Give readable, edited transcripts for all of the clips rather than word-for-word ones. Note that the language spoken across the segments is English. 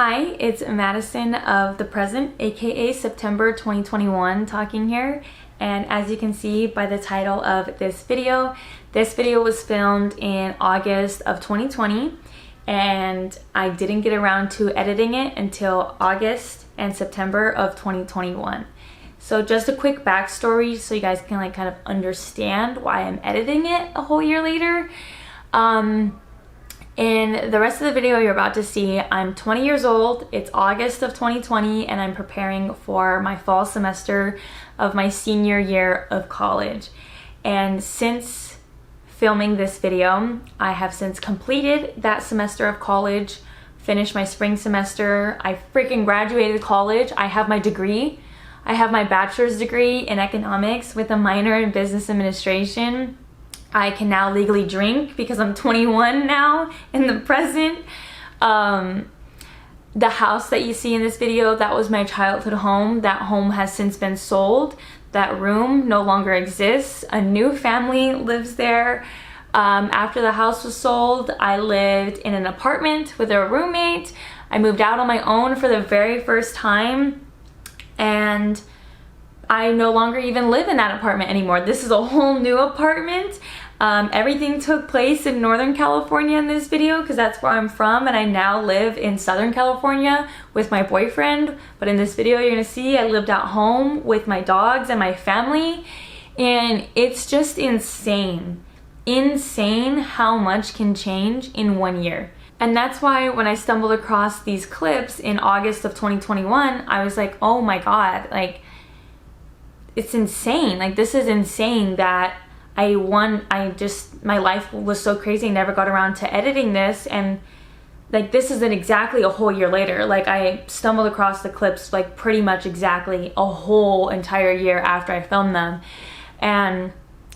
Hi, it's Madison of the present, aka September 2021, talking here. And as you can see by the title of this video was filmed in August of 2020, and I didn't get around to editing it until August and September of 2021. So just a quick backstory so you guys can kind of understand why I'm editing it a whole year later. In the rest of the video you're about to see, I'm 20 years old, it's August of 2020, and I'm preparing for my fall semester of my senior year of college. And since filming this video, I have since completed that semester of college, finished my spring semester, I freaking graduated college, I have my degree. I have my bachelor's degree in economics with a minor in business administration. I can now legally drink because I'm 21 now in the present. The house that you see in this video, that was my childhood home. That home has since been sold. That room no longer exists. A new family lives there. After the house was sold, I lived in an apartment with a roommate. I moved out on my own for the very first time, and I no longer even live in that apartment anymore. This is a whole new apartment. Everything took place in Northern California in this video because that's where I'm from, and I now live in Southern California with my boyfriend. But in this video you're gonna see I lived at home with my dogs and my family, and it's just insane how much can change in 1 year. And that's why when I stumbled across these clips in August of 2021, I was like, oh my god, like, it's insane. Like, this is insane that my life was so crazy, I never got around to editing this, and like, this isn't exactly a whole year later. Like, I stumbled across the clips like pretty much exactly a whole entire year after I filmed them, and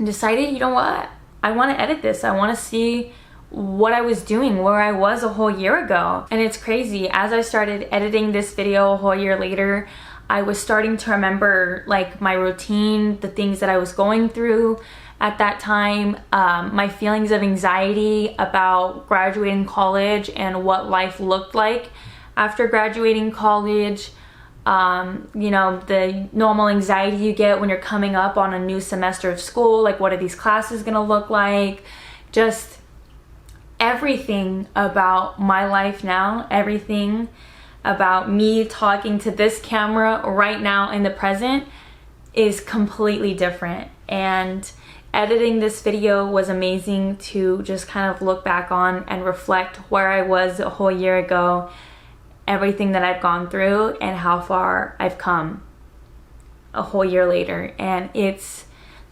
decided, you know what, I want to edit this. I want to see what I was doing, where I was a whole year ago. And it's crazy, as I started editing this video a whole year later, I was starting to remember like my routine, the things that I was going through at that time, my feelings of anxiety about graduating college and what life looked like after graduating college. You know, the normal anxiety you get when you're coming up on a new semester of school, like what are these classes gonna look like, just everything about my life now, everything about me talking to this camera right now in the present is completely different. And editing this video was amazing to just kind of look back on and reflect where I was a whole year ago, everything that I've gone through, and how far I've come a whole year later. And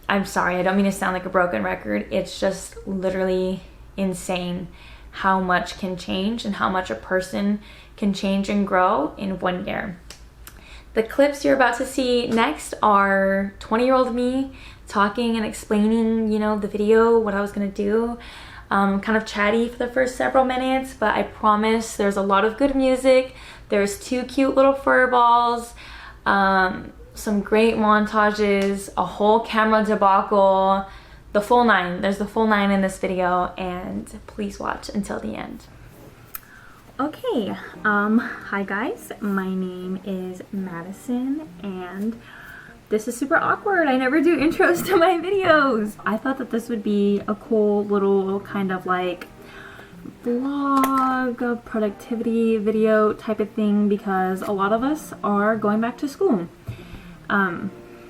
I'm sorry, I don't mean to sound like a broken record, it's just literally insane how much can change and how much a person can change and grow in 1 year. The clips you're about to see next are 20-year-old me talking and explaining, you know, the video, what I was gonna do. Kind of chatty for the first several minutes, but I promise there's a lot of good music. There's 2 cute little fur balls, some great montages, a whole camera debacle, the full 9. There's the full 9 in this video, and please watch until the end. Okay, hi guys, my name is Madison, and this is super awkward. I never do intros to my videos. I thought that this would be a cool little kind of like vlog, productivity video type of thing, because a lot of us are going back to school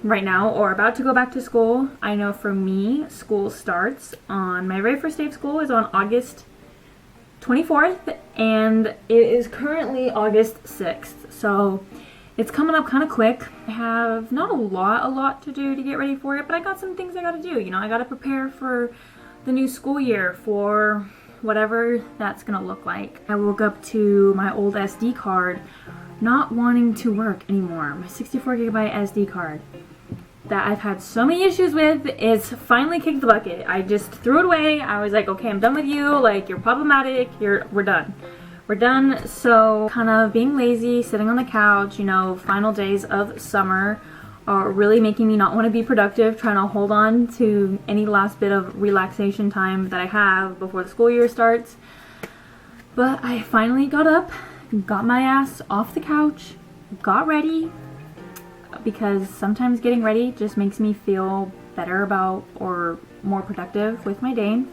right now, or about to go back to school. I know for me, school starts on, my very first day of school is on August 24th, and it is currently August 6th, so it's coming up kind of quick. I have not a lot to do to get ready for it, but I got some things I gotta do. You know, I gotta prepare for the new school year, for whatever that's gonna look like. I woke up to my old SD card not wanting to work anymore. My 64GB SD card that I've had so many issues with is finally kicked the bucket. I just threw it away. I was like, okay, I'm done with you. Like, you're problematic. We're done. We're done. So kind of being lazy, sitting on the couch, you know, final days of summer are really making me not want to be productive, trying to hold on to any last bit of relaxation time that I have before the school year starts. But I finally got up got my ass off the couch, got ready, because sometimes getting ready just makes me feel better about or more productive with my day.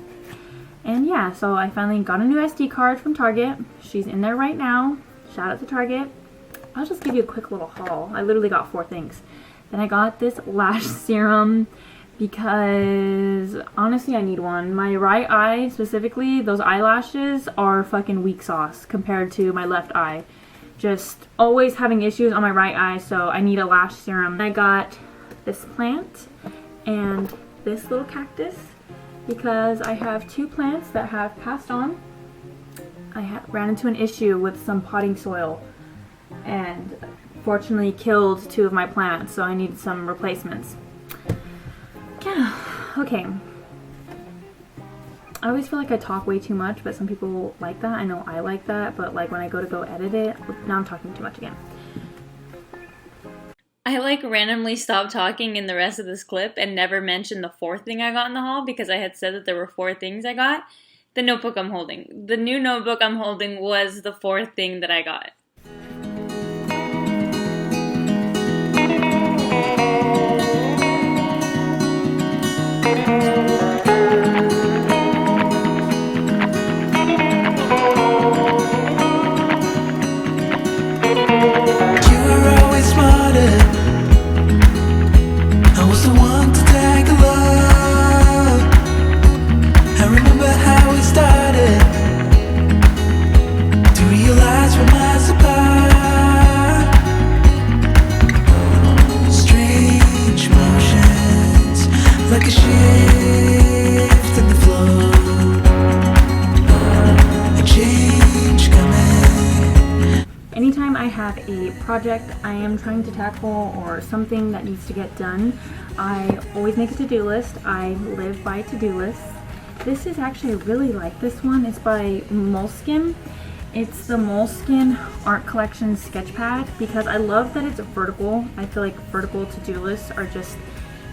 And yeah, so I finally got a new SD card from Target. She's in there right now. Shout out to Target. I'll just give you a quick little haul. I literally got 4 things. Then I got this lash serum because honestly I need one. My right eye specifically, those eyelashes are fucking weak sauce compared to my left eye. Just always having issues on my right eye, so I need a lash serum. I got this plant and this little cactus because I have 2 plants that have passed on. I ran into an issue with some potting soil and fortunately killed 2 of my plants, so I needed some replacements. Yeah, okay. I always feel like I talk way too much, but some people like that. I know I like that, but like when I go edit it, now I'm talking too much again. I like randomly stopped talking in the rest of this clip and never mentioned the 4th thing I got in the haul because I had said that there were 4 things I got. The notebook I'm holding. The new notebook I'm holding was the 4th thing that I got. Anytime I have a project I am trying to tackle or something that needs to get done, I always make a to-do list. I live by to-do lists. This is actually, I really like this one. It's by Moleskine. It's the Moleskine Art Collection Sketchpad because I love that it's vertical. I feel like vertical to-do lists are just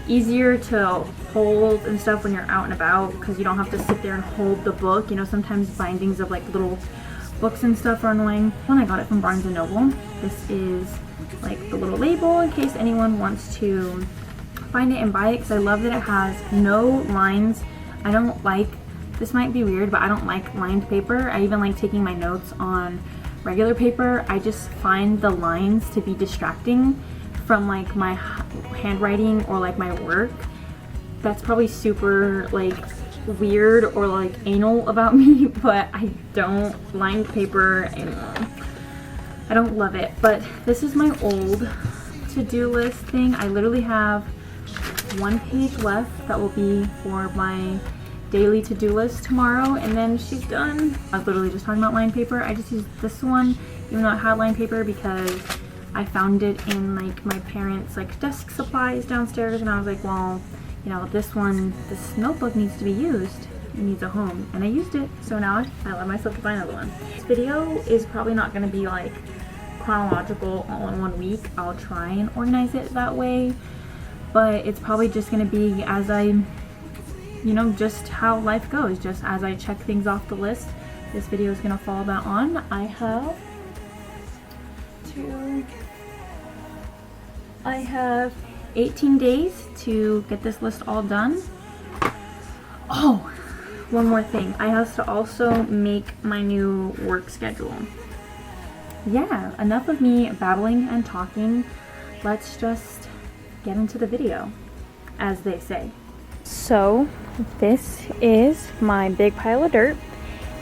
easier to hold and stuff when you're out and about because you don't have to sit there and hold the book. You know, sometimes bindings of like little books and stuff are annoying. When I got it from Barnes & Noble, this is like the little label in case anyone wants to find it and buy it because I love that it has no lines. I don't like, this might be weird, but I don't like lined paper. I even like taking my notes on regular paper. I just find the lines to be distracting from like my handwriting or like my work. That's probably super like weird or like anal about me, but I don't lined paper anymore. I don't love it, but this is my old to-do list thing. I literally have 1 page left that will be for my daily to-do list tomorrow, and then she's done. I was literally just talking about lined paper. I just used this one even though it had lined paper because I found it in like my parents' like desk supplies downstairs, and I was like, well, you know, this notebook needs to be used. It needs a home. And I used it, so now I allow myself to buy another one. This video is probably not going to be like chronological all in 1 week. I'll try and organize it that way, but it's probably just going to be as I, you know, just how life goes. Just as I check things off the list, this video is going to fall about on. I have 18 days to get this list all done. Oh, one more thing. I have to also make my new work schedule. Yeah, enough of me babbling and talking. Let's just get into the video, as they say. So, this is my big pile of dirt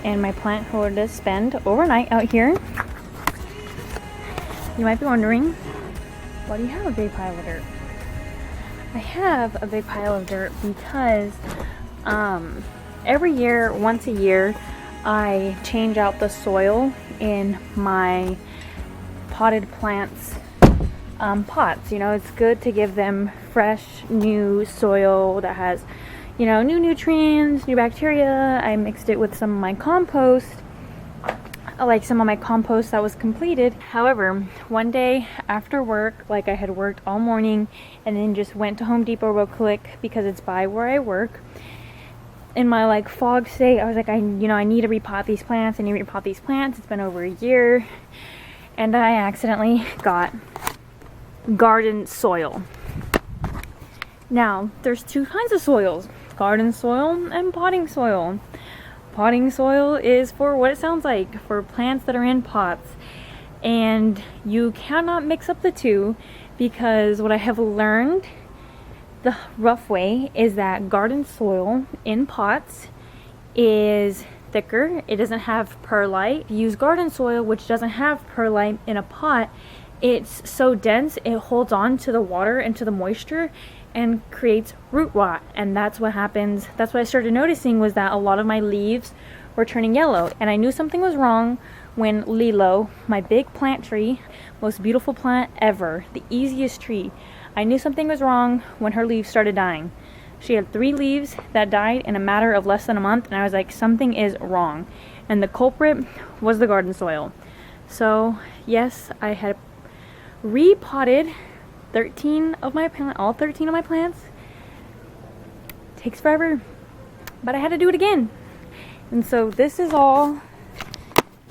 and my plant who to spend overnight out here. You might be wondering, why do you have a big pile of dirt? I have a big pile of dirt because every year, once a year, I change out the soil in my potted plants pots. You know, it's good to give them fresh, new soil that has, you know, new nutrients, new bacteria. I mixed it with some of my compost, like some of my compost that was completed. However, one day after work, like I had worked all morning and then just went to Home Depot real quick because it's by where I work, in my like fog state. I was like, I need to repot these plants. I need to repot these plants. It's been over a year. And I accidentally got garden soil. Now, there's two kinds of soils, garden soil and potting soil. Potting soil is for what it sounds like, for plants that are in pots. And you cannot mix up the two, because what I have learned the rough way is that garden soil in pots is thicker. It doesn't have perlite. If you use garden soil which doesn't have perlite in a pot, it's so dense it holds on to the water and to the moisture and creates root rot. And that's what happens. That's what I started noticing, was that a lot of my leaves were turning yellow, and I knew something was wrong when Lilo, my big plant tree, most beautiful plant ever, the easiest tree, I knew something was wrong when her leaves started dying. She had 3 leaves that died in a matter of less than a month, and I was like, something is wrong. And the culprit was the garden soil. So yes, I had repotted all 13 of my plants. Takes forever, but I had to do it again. And so this is all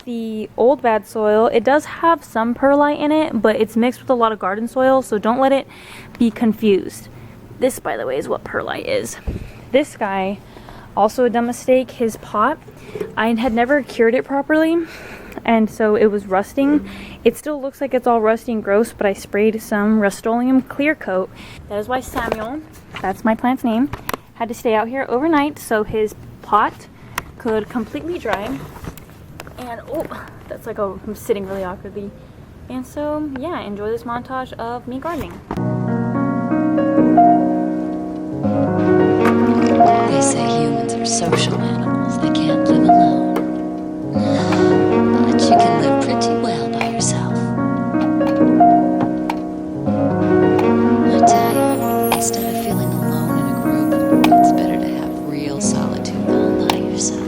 the old bad soil. It does have some perlite in it, but it's mixed with a lot of garden soil, so don't let it be confused. This, by the way, is what perlite is. This guy, also a dumb mistake, his pot, I had never cured it properly, and so it was rusting. It still looks like it's all rusty and gross, but I sprayed some Rust-Oleum clear coat. That is why Samuel, that's my plant's name, had to stay out here overnight so his pot could completely dry. And oh, that's like I'm sitting really awkwardly. And so yeah, enjoy this montage of me gardening. They say humans are social animals. They can't live alone. But you can live pretty well by yourself. I tell you, instead of feeling alone in a group, it's better to have real solitude all by yourself.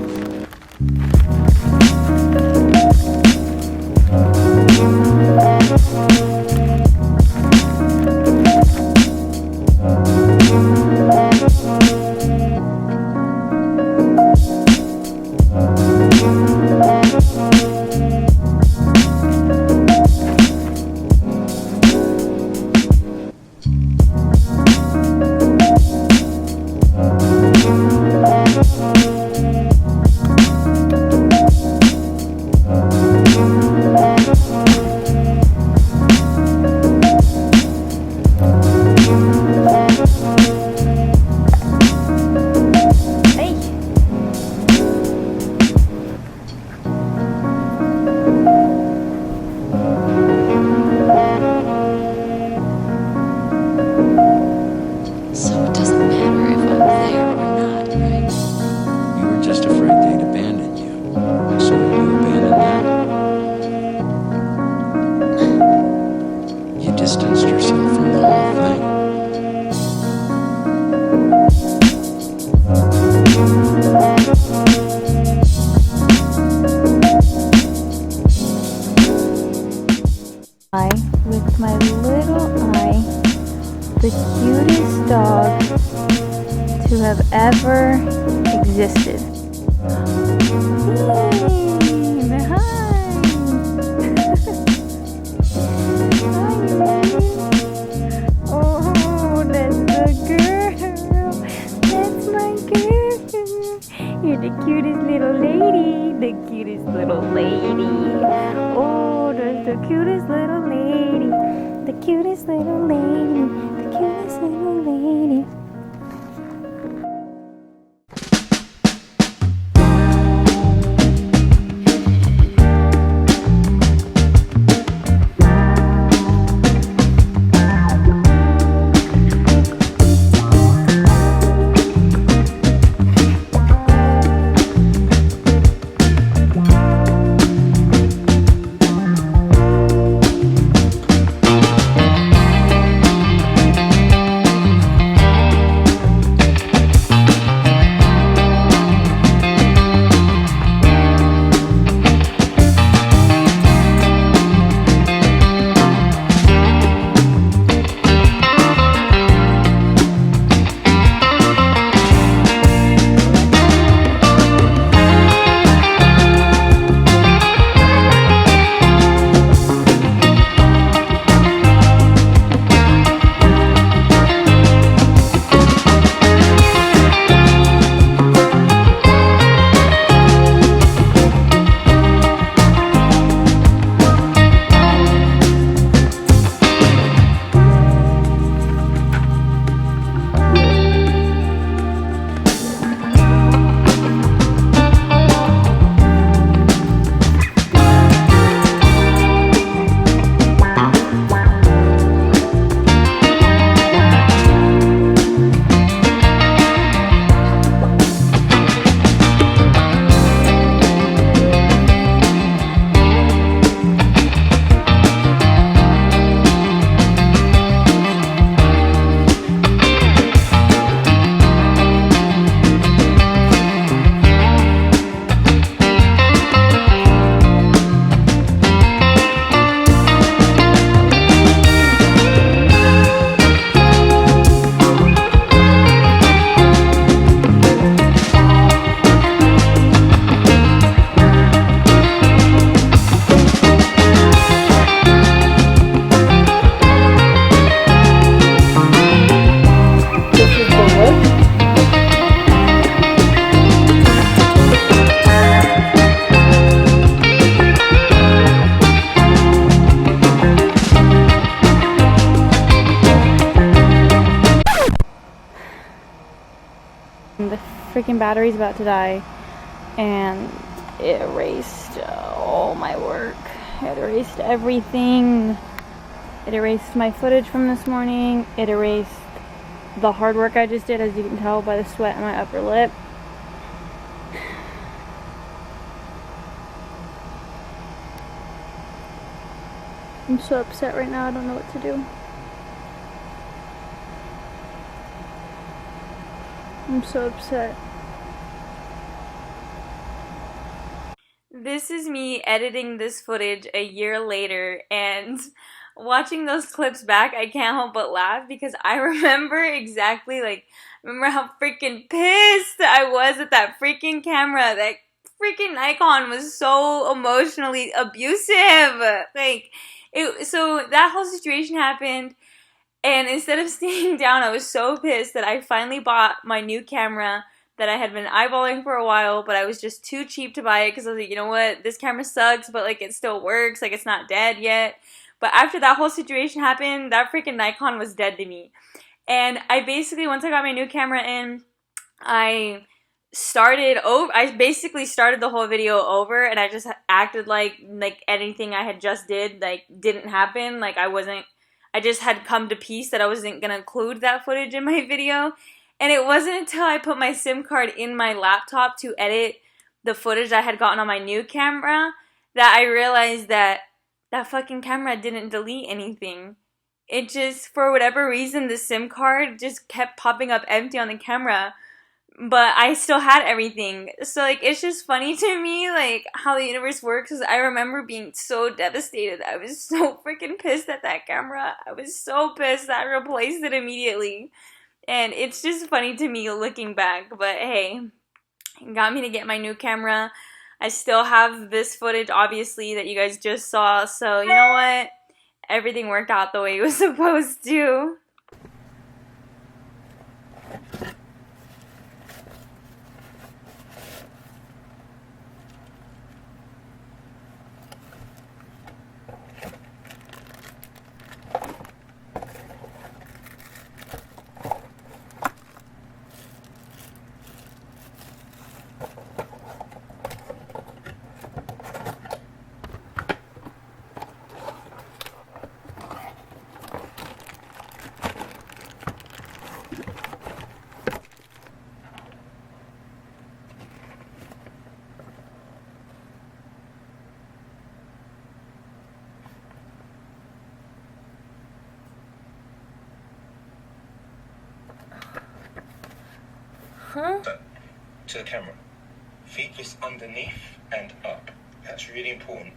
With my little eye, the cutest dog to have ever existed. Hey, hi. Oh, that's the girl. That's my girl. You're the cutest little lady. The cutest little lady. Oh, that's the cutest little lady. The cutest little lady. The cutest little lady. freaking battery's about to die, and it erased all my work. It erased everything. It erased my footage from this morning. It erased the hard work I just did, as you can tell by the sweat in my upper lip. I'm so upset right now, I don't know what to do. I'm so upset. This is me editing this footage a year later, and watching those clips back, I can't help but laugh because I remember exactly, like, remember how freaking pissed I was at that freaking camera. That freaking Nikon was so emotionally abusive. Like, so that whole situation happened. And instead of staying down, I was so pissed that I finally bought my new camera that I had been eyeballing for a while, but I was just too cheap to buy it because I was like, you know what, this camera sucks, but like it still works, like it's not dead yet. But after that whole situation happened, that freaking Nikon was dead to me. And I basically, once I got my new camera in, I basically started the whole video over, and I just acted like anything I had just did like didn't happen. Like I just had come to peace that I wasn't gonna include that footage in my video. And it wasn't until I put my SIM card in my laptop to edit the footage I had gotten on my new camera that I realized that that fucking camera didn't delete anything. It just, for whatever reason, the SIM card just kept popping up empty on the camera, but I still had everything. So like, it's just funny to me like how the universe works, because I remember being so devastated. I was so freaking pissed at that camera. I was so pissed that I replaced it immediately. And it's just funny to me looking back. But hey, it got me to get my new camera. I still have this footage, obviously, that you guys just saw. So you know what? Everything worked out the way it was supposed to. Huh? To the camera. Feet just underneath and up. That's really important.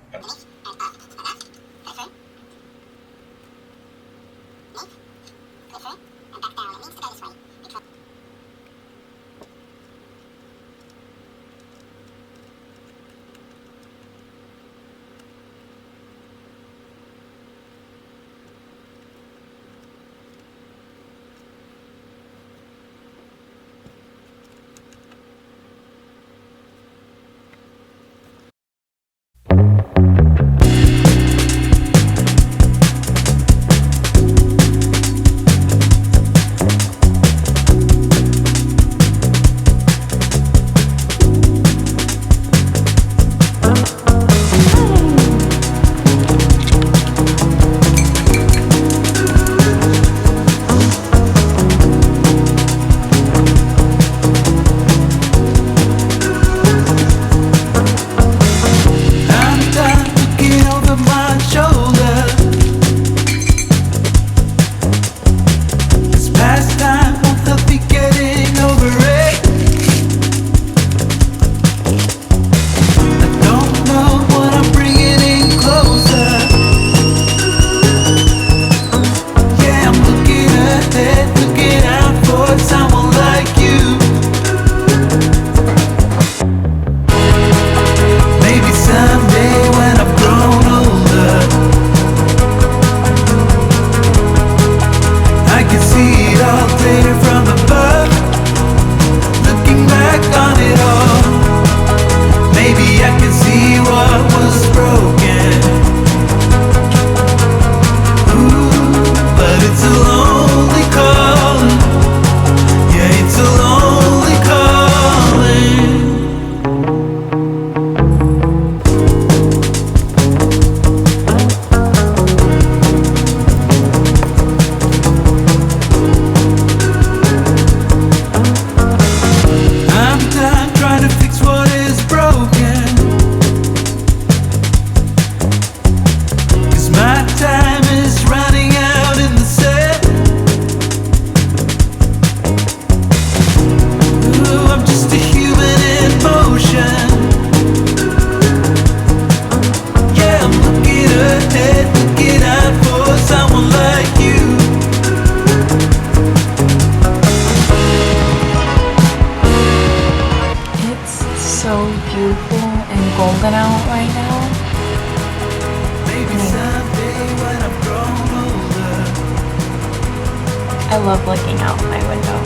love looking out my window.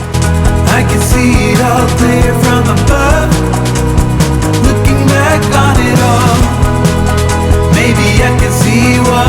I can see it all clear from above. Looking back on it all, maybe I can see what